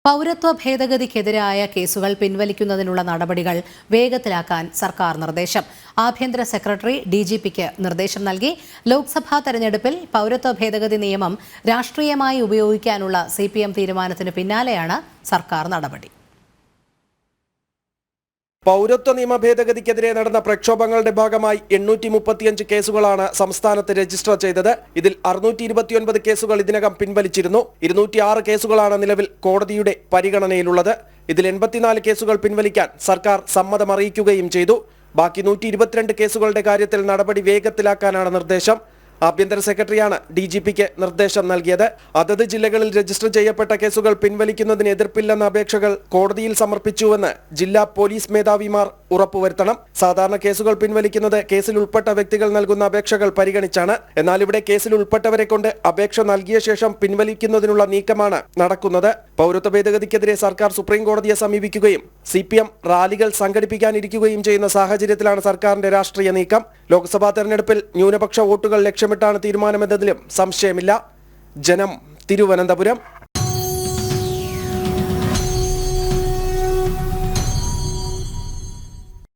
പൗരത്വ ഭേദഗതിക്കെതിരായ കേസുകൾ പിൻവലിക്കുന്നതിനുള്ള നടപടികൾ വേഗത്തിലാക്കാൻ സർക്കാർ നിർദ്ദേശം. ആഭ്യന്തര സെക്രട്ടറി ഡിജിപിക്ക് നിർദ്ദേശം നൽകി. ലോക്സഭാ തെരഞ്ഞെടുപ്പിൽ പൗരത്വ ഭേദഗതി നിയമം രാഷ്ട്രീയമായി ഉപയോഗിക്കാനുള്ള CPM തീരുമാനത്തിന് പിന്നാലെയാണ് സർക്കാർ നടപടി. പൗരത്വ നിയമ ഭേദഗതിക്കെതിരെ നടന്ന പ്രക്ഷോഭങ്ങളുടെ ഭാഗമായി 835 കേസുകളാണ് സംസ്ഥാനത്ത് രജിസ്റ്റർ ചെയ്തത്. ഇതിൽ 629 കേസുകൾ ഇതിനകം പിൻവലിച്ചിരുന്നു. 206 കേസുകളാണ് നിലവിൽ കോടതിയുടെ പരിഗണനയിലുള്ളത്. ഇതിൽ 84 കേസുകൾ പിൻവലിക്കാൻ സർക്കാർ സമ്മതമറിയിക്കുകയും ചെയ്തു. ബാക്കി 122 കേസുകളുടെ കാര്യത്തിൽ നടപടി വേഗത്തിലാക്കാനാണ് നിർദ്ദേശം. ആഭ്യന്തര സെക്രട്ടറിയാണ് DGPക്ക് നിർദ്ദേശം നൽകിയത്. അതത് ജില്ലകളിൽ രജിസ്റ്റർ ചെയ്യപ്പെട്ട കേസുകൾ പിൻവലിക്കുന്നതിന് എതിർപ്പില്ലെന്ന അപേക്ഷകൾ കോടതിയിൽ സമർപ്പിച്ചുവെന്ന് ജില്ലാ പോലീസ് മേധാവിമാർ ഉറപ്പുവരുത്തണം. സാധാരണ കേസുകൾ പിൻവലിക്കുന്നത് കേസിൽ ഉൾപ്പെട്ട വ്യക്തികൾ നൽകുന്ന അപേക്ഷകൾ പരിഗണിച്ചാണ്. എന്നാൽ ഇവിടെ കേസിൽ ഉൾപ്പെട്ടവരെ കൊണ്ട് അപേക്ഷ നൽകിയ ശേഷം പിൻവലിക്കുന്നതിനുള്ള നീക്കമാണ് നടക്കുന്നത്. പൗരത്വ ഭേദഗതിക്കെതിരെ സർക്കാർ സുപ്രീം കോടതിയെ സമീപിക്കുകയും CPM റാലികൾ സംഘടിപ്പിക്കാനിരിക്കുകയും ചെയ്യുന്ന സാഹചര്യത്തിലാണ് സർക്കാരിന്റെ രാഷ്ട്രീയ നീക്കം. ലോക്സഭാ തെരഞ്ഞെടുപ്പിൽ ന്യൂനപക്ഷ വോട്ടുകൾ ലക്ഷ്യമിട്ടാണ് തീരുമാനമെന്നതിലും സംശയമില്ല. ജനം, തിരുവനന്തപുരം.